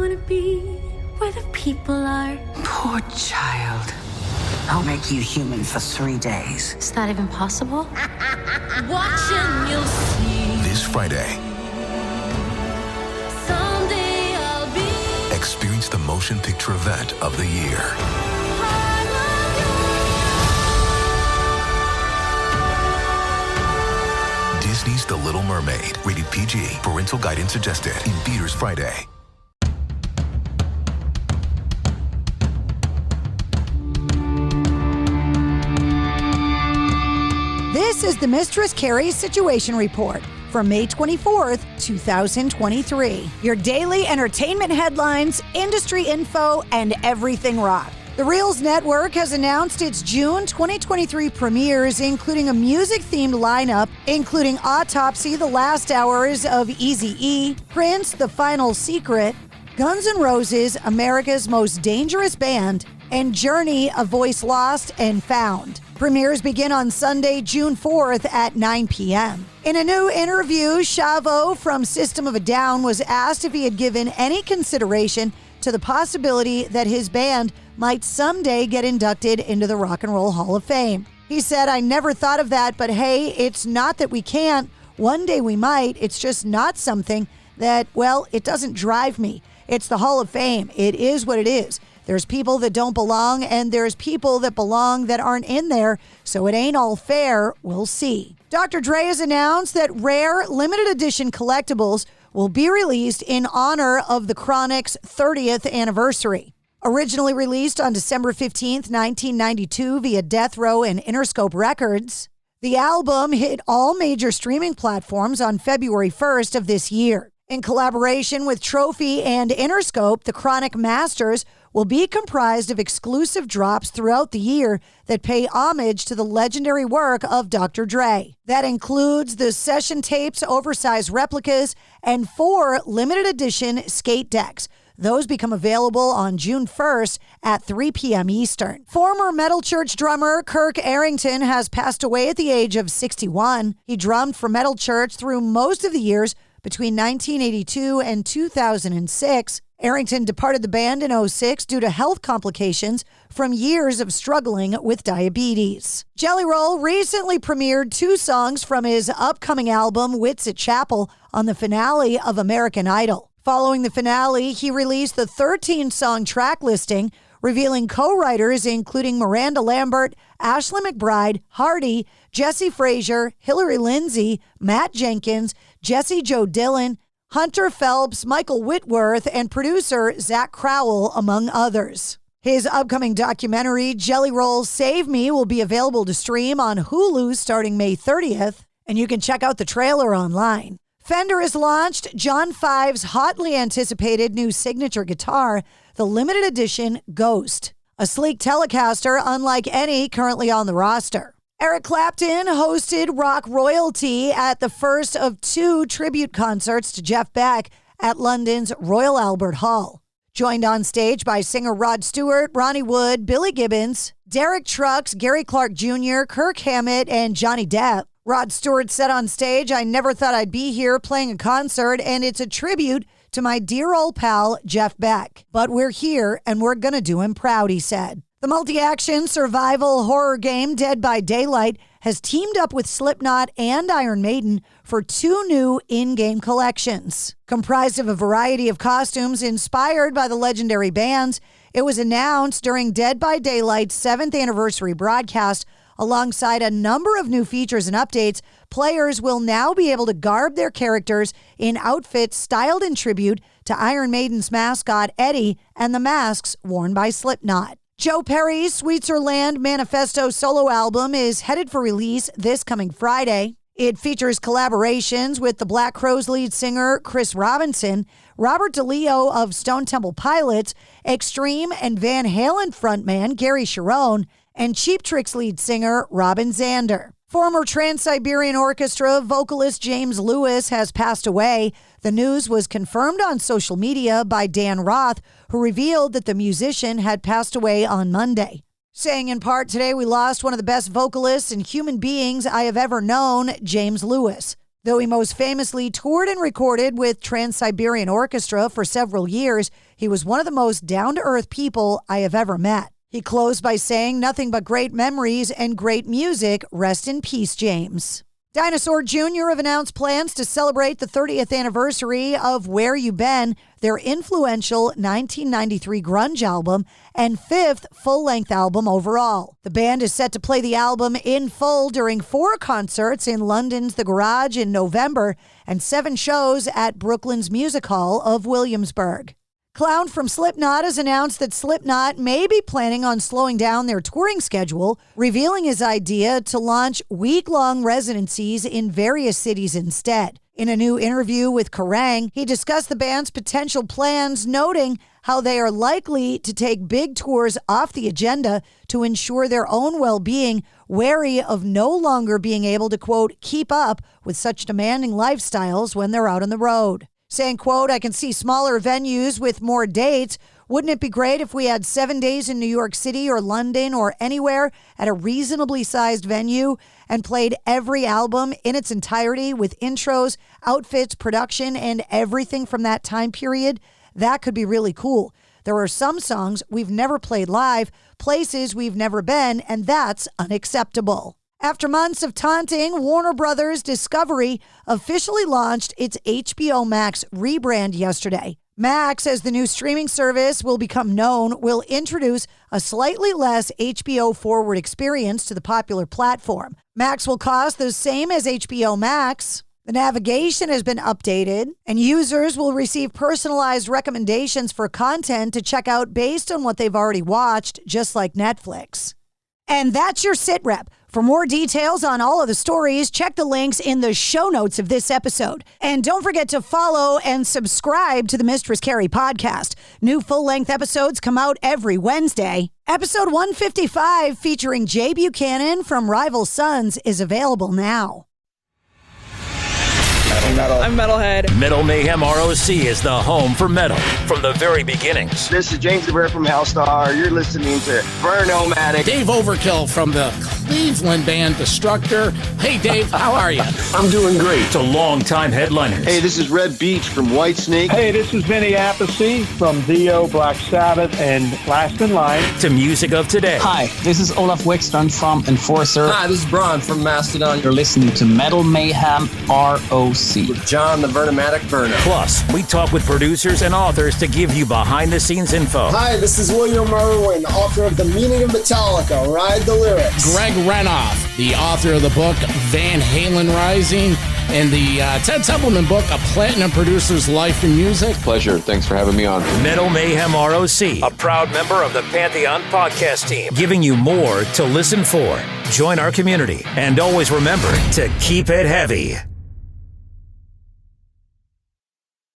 wanna be where the people are. Poor child. I'll make you human for 3 days. Is that even possible? Watch and you'll see. This Friday, Someday I'll be. experience the motion picture event of the year. Disney's The Little Mermaid. Rated PG. Parental guidance suggested. In theaters Friday. This is the Mistress Carrie Situation Report for May 24th, 2023. Your daily entertainment headlines, industry info, and everything rock. The Reelz network has announced its June 2023 premieres, including a music-themed lineup, including Autopsy, The Last Hours of Eazy-E, Prince, The Final Secret, Guns N' Roses, America's Most Dangerous Band, and Journey, A Voice Lost and Found. Premieres begin on Sunday, June 4th at 9 p.m. In a new interview, Chavo from System of a Down was asked if he had given any consideration to the possibility that his band might someday get inducted into the Rock and Roll Hall of Fame. He said, "I never thought of that, but hey, it's not that we can't. One day we might. It's just not something that, well, it doesn't drive me. It's the Hall of Fame. It is what it is. There's people that don't belong, and there's people that belong that aren't in there, so it ain't all fair. We'll see." Dr. Dre has announced that rare limited edition collectibles will be released in honor of the Chronic's 30th anniversary. Originally released on December 15th, 1992 via Death Row and Interscope Records, the album hit all major streaming platforms on February 1st of this year. In collaboration with Trophy and Interscope, the Chronic Masters will be comprised of exclusive drops throughout the year that pay homage to the legendary work of Dr. Dre. That includes the session tapes, oversized replicas, and 4 limited edition skate decks. Those become available on June 1st at 3 p.m. Eastern. Former Metal Church drummer Kirk Arrington has passed away at the age of 61. He drummed for Metal Church through most of the years between 1982 and 2006. Arrington departed the band in 2006 due to health complications from years of struggling with diabetes. Jelly Roll recently premiered 2 songs from his upcoming album, Wits at Chapel, on the finale of American Idol. Following the finale, he released the 13-song track listing, revealing co-writers including Miranda Lambert, Ashley McBride, Hardy, Jesse Frazier, Hillary Lindsay, Matt Jenkins, Jesse Joe Dillon, Hunter Phelps, Michael Whitworth, and producer Zach Crowell, among others. His upcoming documentary, Jelly Roll Save Me, will be available to stream on Hulu starting May 30th, and you can check out the trailer online. Fender has launched John 5's hotly anticipated new signature guitar, the limited edition Ghost, a sleek Telecaster unlike any currently on the roster. Eric Clapton hosted rock royalty at the first of 2 tribute concerts to Jeff Beck at London's Royal Albert Hall. Joined on stage by singer Rod Stewart, Ronnie Wood, Billy Gibbons, Derek Trucks, Gary Clark Jr., Kirk Hammett, and Johnny Depp. Rod Stewart said on stage, "I never thought I'd be here playing a concert, and it's a tribute to my dear old pal, Jeff Beck. But we're here, and we're going to do him proud," he said. The multi-action survival horror game Dead by Daylight has teamed up with Slipknot and Iron Maiden for 2 new in-game collections. Comprised of a variety of costumes inspired by the legendary bands, it was announced during Dead by Daylight's 7th anniversary broadcast. Alongside a number of new features and updates, players will now be able to garb their characters in outfits styled in tribute to Iron Maiden's mascot, Eddie, and the masks worn by Slipknot. Joe Perry's Switzerland Manifesto solo album is headed for release this coming Friday. It features collaborations with the Black Crowes lead singer Chris Robinson, Robert DeLeo of Stone Temple Pilots, Extreme and Van Halen frontman Gary Cherone, and Cheap Trick's lead singer Robin Zander. Former Trans-Siberian Orchestra vocalist James Lewis has passed away. The news was confirmed on social media by Dan Roth, who revealed that the musician had passed away on Monday. Saying in part, "Today we lost one of the best vocalists and human beings I have ever known, James Lewis. Though he most famously toured and recorded with Trans-Siberian Orchestra for several years, he was one of the most down-to-earth people I have ever met. He closed by saying, "Nothing but great memories and great music. Rest in peace, James." Dinosaur Jr. have announced plans to celebrate the 30th anniversary of Where You Been, their influential 1993 grunge album and 5th full-length album overall. The band is set to play the album in full during 4 concerts in London's The Garage in November and 7 shows at Brooklyn's Music Hall of Williamsburg. Clown from Slipknot has announced that Slipknot may be planning on slowing down their touring schedule, revealing his idea to launch week-long residencies in various cities instead. In a new interview with Kerrang, he discussed the band's potential plans, noting how they are likely to take big tours off the agenda to ensure their own well-being, wary of no longer being able to, quote, keep up with such demanding lifestyles when they're out on the road. Saying, quote, "I can see smaller venues with more dates. Wouldn't it be great if we had 7 days in New York City or London or anywhere at a reasonably sized venue and played every album in its entirety with intros, outfits, production, and everything from that time period? That could be really cool. There are some songs we've never played live, places we've never been, and that's unacceptable." After months of taunting, Warner Brothers Discovery officially launched its HBO Max rebrand yesterday. Max, as the new streaming service will become known, will introduce a slightly less HBO-forward experience to the popular platform. Max will cost the same as HBO Max. The navigation has been updated, and users will receive personalized recommendations for content to check out based on what they've already watched, just like Netflix. And that's your sit rep. For more details on all of the stories, check the links in the show notes of this episode. And don't forget to follow and subscribe to the Mistress Carrie Podcast. New full-length episodes come out every Wednesday. Episode 155, featuring Jay Buchanan from Rival Sons, is available now. Metal. I'm Metalhead. Metal Mayhem ROC is the home for metal from the very beginnings. This is James DeBerre from Hellstar. You're listening to Burn-O-Matic. Dave Overkill from the Cleveland band Destructor. Hey, Dave, how are you? I'm doing great. To longtime headliners. Hey, this is Red Beach from Whitesnake. Hey, this is Vinny Appice from Dio, Black Sabbath, and Last in Line. To music of today. Hi, this is Olaf Wickstrand from Enforcer. Hi, this is Braun from Mastodon. You're listening to Metal Mayhem ROC. With John the Burn-O-Matic Burno. Plus, we talk with producers and authors to give you behind-the-scenes info. Hi, this is William Merwin, author of The Meaning of Metallica, Ride the Lyrics. Greg Renoff, the author of the book Van Halen Rising and the Ted Templeman book, A Platinum Producer's Life in Music. Pleasure. Thanks for having me on. Metal Mayhem ROC, a proud member of the Pantheon Podcast team, giving you more to listen for. Join our community, and always remember to keep it heavy.